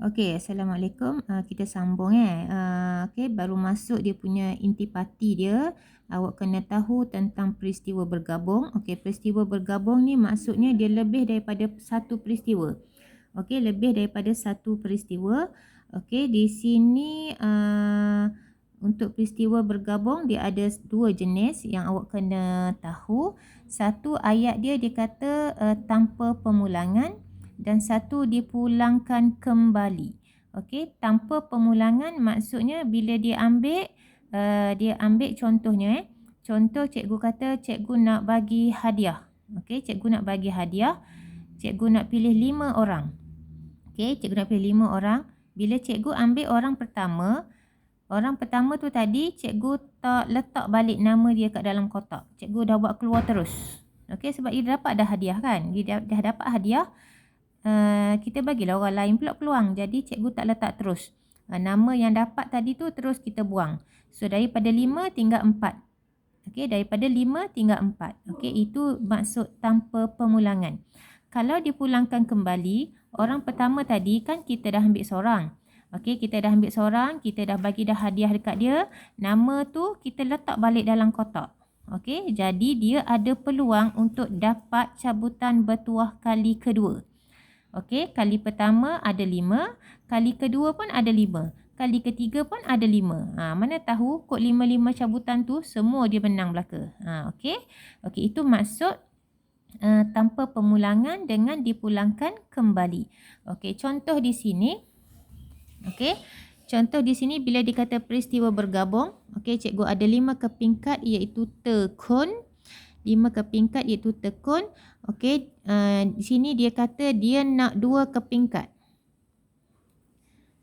Okey, Assalamualaikum. Kita sambung okey, baru masuk dia punya intipati dia. Awak kena tahu tentang peristiwa bergabung. Okey, peristiwa bergabung ni maksudnya dia lebih daripada satu peristiwa. Okey, lebih daripada satu peristiwa. Okey, di sini untuk peristiwa bergabung dia ada dua jenis yang awak kena tahu. Satu ayat dia kata tanpa pemulangan dan satu dipulangkan kembali. Okey, tanpa pemulangan maksudnya bila dia ambil contohnya contoh cikgu kata cikgu nak bagi hadiah. Okey, cikgu nak bagi hadiah. Cikgu nak pilih 5 orang. Okey, cikgu nak pilih 5 orang. Bila cikgu ambil orang pertama tu tadi cikgu tak letak balik nama dia kat dalam kotak. Cikgu dah buat keluar terus. Okey, sebab dia dapat dah hadiah kan. Dia dah dapat hadiah. Kita bagilah orang lain pula peluang. Jadi cikgu tak letak terus. Nama yang dapat tadi tu terus kita buang. So daripada 5 tinggal 4. Okey, daripada 5 tinggal 4. Okey, itu maksud tanpa pemulangan. Kalau dipulangkan kembali, orang pertama tadi kan kita dah ambil seorang. Okey, kita dah ambil seorang, kita dah bagi dah hadiah dekat dia. Nama tu kita letak balik dalam kotak. Okey, jadi dia ada peluang untuk dapat cabutan bertuah kali kedua. Okey, kali pertama ada 5, kali kedua pun ada 5, kali ketiga pun ada 5. Mana tahu kod 5-5 cabutan tu semua dia menang belaka. Okey. Okey, itu maksud tanpa pemulangan dengan dipulangkan kembali. Okey, contoh di sini. Okey. Contoh di sini bila dikata peristiwa bergabung, okey, cikgu ada 5 kepingkat iaitu tekun. 5 kepingkat iaitu tekun. Okey, di sini dia kata dia nak 2 kepingkat.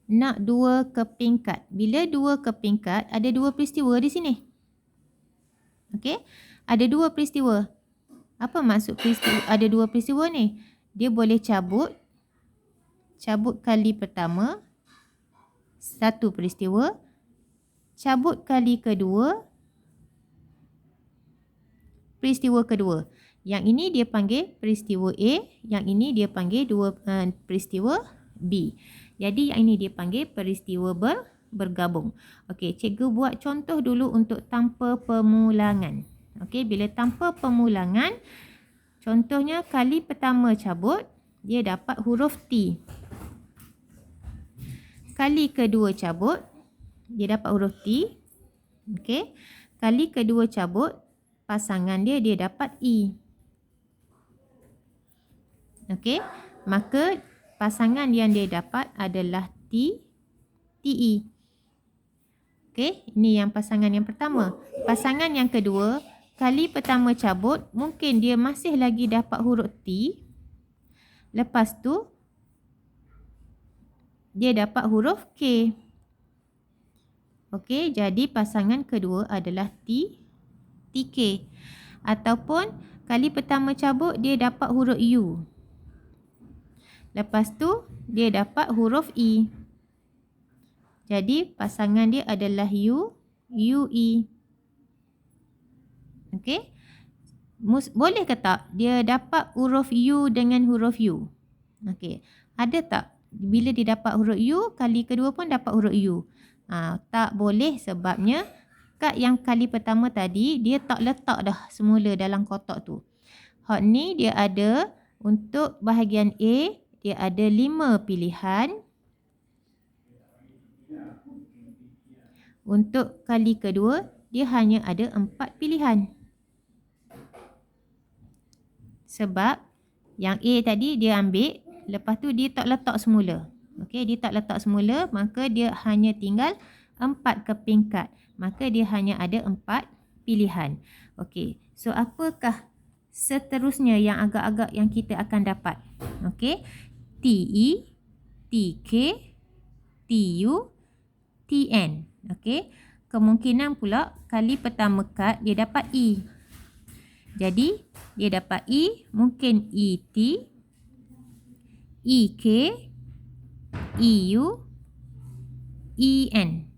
Nak 2 kepingkat. Bila 2 kepingkat, ada 2 peristiwa di sini. Okey, ada 2 peristiwa. Apa maksud peristiwa? Ada 2 peristiwa ni. Dia boleh cabut. Cabut kali pertama, 1 peristiwa. Cabut kali kedua, peristiwa kedua. Yang ini dia panggil peristiwa A, yang ini dia panggil peristiwa B. Jadi yang ini dia panggil peristiwa bergabung. Okey, cikgu buat contoh dulu untuk tanpa pemulangan. Okey, bila tanpa pemulangan, contohnya kali pertama cabut, dia dapat huruf T. Kali kedua cabut, dia dapat huruf T. Okey, kali kedua cabut, pasangan dia dapat E. Okey, maka pasangan yang dia dapat adalah TE. Okey, ini yang pasangan yang pertama. Pasangan yang kedua, kali pertama cabut, mungkin dia masih lagi dapat huruf T. Lepas tu, dia dapat huruf K. Okey, jadi pasangan kedua adalah TK. Ataupun kali pertama cabut, dia dapat huruf U. Lepas tu, dia dapat huruf E. Jadi, pasangan dia adalah UE. Okey. Boleh ke tak dia dapat huruf U dengan huruf U? Okey. Ada tak? Bila dia dapat huruf U, kali kedua pun dapat huruf U. Tak boleh sebabnya kad yang kali pertama tadi, dia tak letak dah semula dalam kotak tu. Hak ni dia ada untuk bahagian A, dia ada 5 pilihan. Untuk kali kedua, dia hanya ada 4 pilihan. Sebab yang A tadi dia ambil, lepas tu dia tak letak semula. Okey, dia tak letak semula, maka dia hanya tinggal 4 kepingkat. Maka dia hanya ada 4 pilihan. Okey, so apakah seterusnya yang agak-agak yang kita akan dapat? Okey, TE, TK, TU, TN. Okey, kemungkinan pula kali pertama kad dia dapat E. Jadi, dia dapat E, mungkin ET, EK, EU, EN.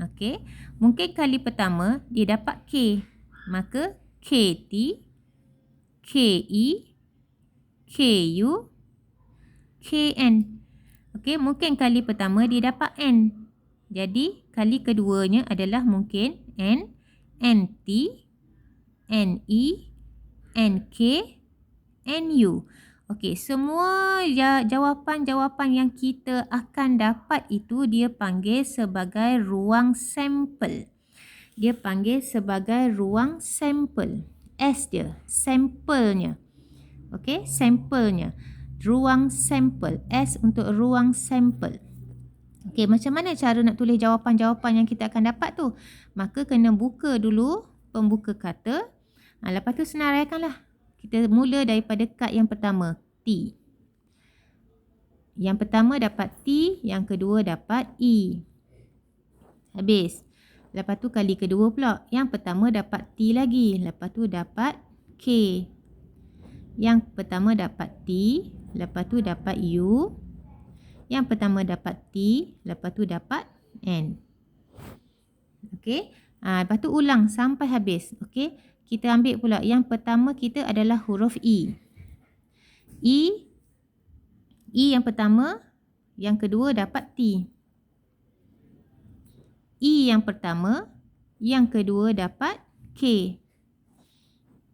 Okey, mungkin kali pertama dia dapat K. Maka KT, KE, KU, KN. Okey, mungkin kali pertama dia dapat N. Jadi, kali keduanya adalah mungkin N, NT, NE, NK, NU. Okey, semua jawapan-jawapan yang kita akan dapat itu dia panggil sebagai ruang sampel. Dia panggil sebagai ruang sampel. S dia, sampelnya. Okey, sampelnya. Ruang sampel. S untuk ruang sampel. Okey, macam mana cara nak tulis jawapan-jawapan yang kita akan dapat tu? Maka kena buka dulu pembuka kata. Lepas tu senaraikanlah. Kita mula daripada kad yang pertama, T. Yang pertama dapat T, yang kedua dapat E. Habis. Lepas tu kali kedua pula. Yang pertama dapat T lagi. Lepas tu dapat K. Yang pertama dapat T. Lepas tu dapat U. Yang pertama dapat T. Lepas tu dapat N. Okey. Lepas tu ulang sampai habis. Okey. Kita ambil pula. Yang pertama kita adalah huruf E. E yang pertama. Yang kedua dapat T. E yang pertama. Yang kedua dapat K.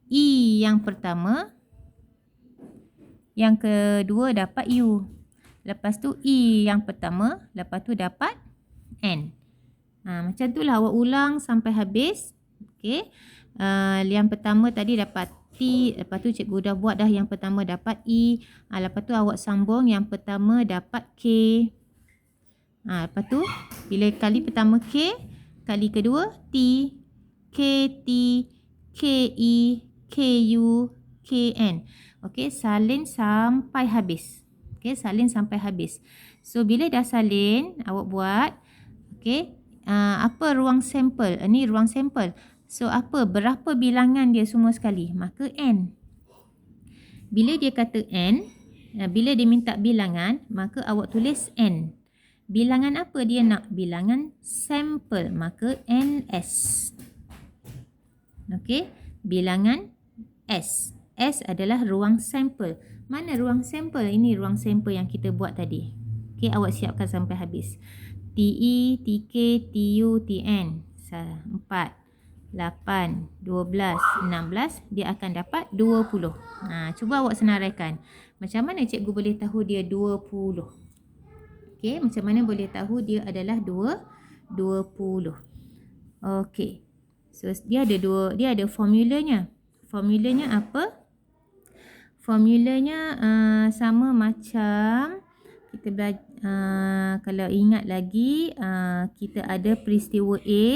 E yang pertama. Yang kedua dapat U. Lepas tu E yang pertama. Lepas tu dapat N. Macam tu lah awak ulang sampai habis. Okey. Yang pertama tadi dapat T. Lepas tu cikgu dah buat dah yang pertama dapat E. Lepas tu awak sambung yang pertama dapat K. Lepas tu bila kali pertama K, kali kedua T. KT, KE, KU, KN. Okey, salin sampai habis. Okey, salin sampai habis. So, bila dah salin, awak buat. Okey, apa ruang sampel? Ini ruang sampel. So, berapa bilangan dia semua sekali? Maka N. Bila dia kata N, bila dia minta bilangan, maka awak tulis N. Bilangan apa dia nak? Bilangan sampel. Maka NS. Okey, bilangan S. S adalah ruang sampel. Mana ruang sampel? Ini ruang sampel yang kita buat tadi. Okey, awak siapkan sampai habis. TE, TK, TU, TN. 4, 8, 12, 16. Dia akan dapat 20. Cuba awak senaraikan. Macam mana cikgu boleh tahu dia 20? Okey, macam mana boleh tahu dia adalah 20? Okey. So, dia ada formulanya. Formulanya apa? Formulanya sama macam kita belajar, kalau ingat lagi, kita ada peristiwa A.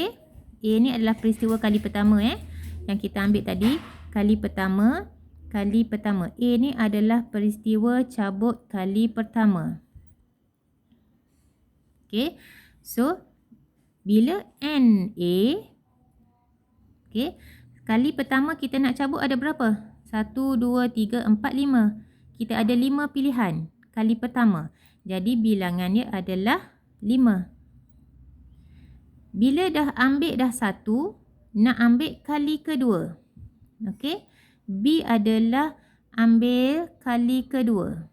A ni adalah peristiwa kali pertama yang kita ambil tadi. Kali pertama. A ni adalah peristiwa cabut kali pertama. Okey. So, bila NA, okey, kali pertama kita nak cabut ada berapa? 1, 2, 3, 4, 5. Kita ada 5 pilihan kali pertama. Jadi bilangannya adalah 5. Bila dah ambil dah 1, nak ambil kali kedua. Okey. B adalah ambil kali kedua.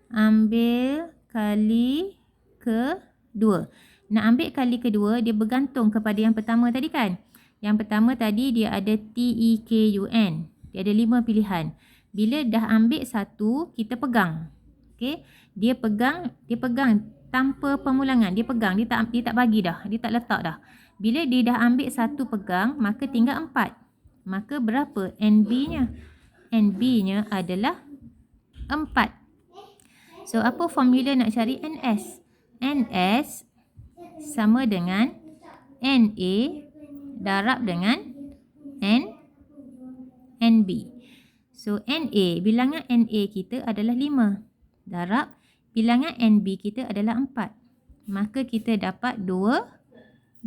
Ambil kali kedua. Nak ambil kali kedua, dia bergantung kepada yang pertama tadi kan? Yang pertama tadi dia ada TEKUN. Dia ada 5 pilihan. Bila dah ambil satu, kita pegang. Okey, dia pegang tanpa pemulangan. Dia pegang, dia tak bagi dah. Dia tak letak dah. Bila dia dah ambil satu pegang, maka tinggal 4. Maka berapa NB-nya? NB-nya adalah 4. So, apa formula nak cari NS? NS sama dengan NA darab dengan NB. So, NA, bilangan NA kita adalah 5. Darab bilangan NB kita adalah 4. Maka kita dapat 20.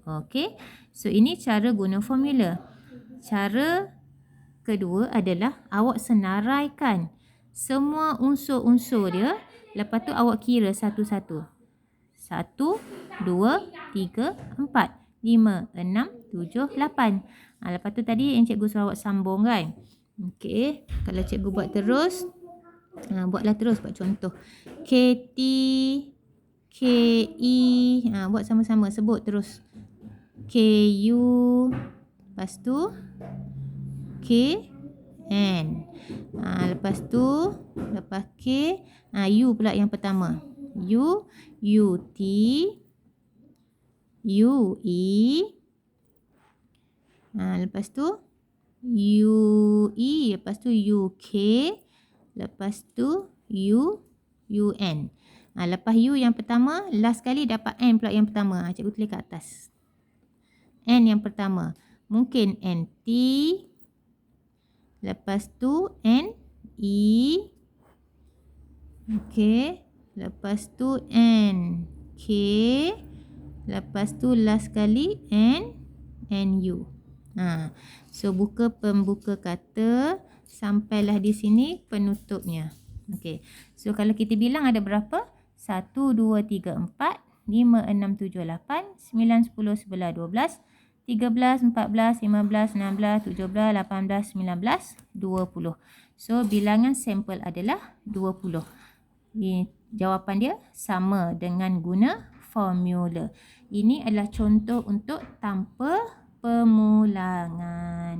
Okey. So, ini cara guna formula. Cara kedua adalah awak senaraikan semua unsur-unsur dia. Lepas tu awak kira satu-satu. 1, 2, 3, 4, 5, 6, 7, 8. Lepas tu tadi yang cikgu suruh awak sambung kan. Okey. Kalau cikgu buat terus. Buatlah terus, buat contoh. KT, KE, buat sama-sama, sebut terus. KU, lepas tu KN. Lepas tu, lepas K, U pula yang pertama. UT, UE, lepas tu UE, lepas tu UK, lepas tu UN. Lepas U yang pertama, last kali dapat N pula yang pertama. Cikgu tulis kat atas. N yang pertama. Mungkin NT, lepas tu NE, okey, lepas tu NK, lepas tu last kali NU. So buka pembuka kata, sampailah di sini penutupnya. Okey. So kalau kita bilang ada berapa? 1 2 3 4 5 6 7 8 9 10 11 12 13 14 15 16 17 18 19 20. So bilangan sampel adalah 20. Jawapan dia sama dengan guna formula. Ini adalah contoh untuk tanpa pemulangan.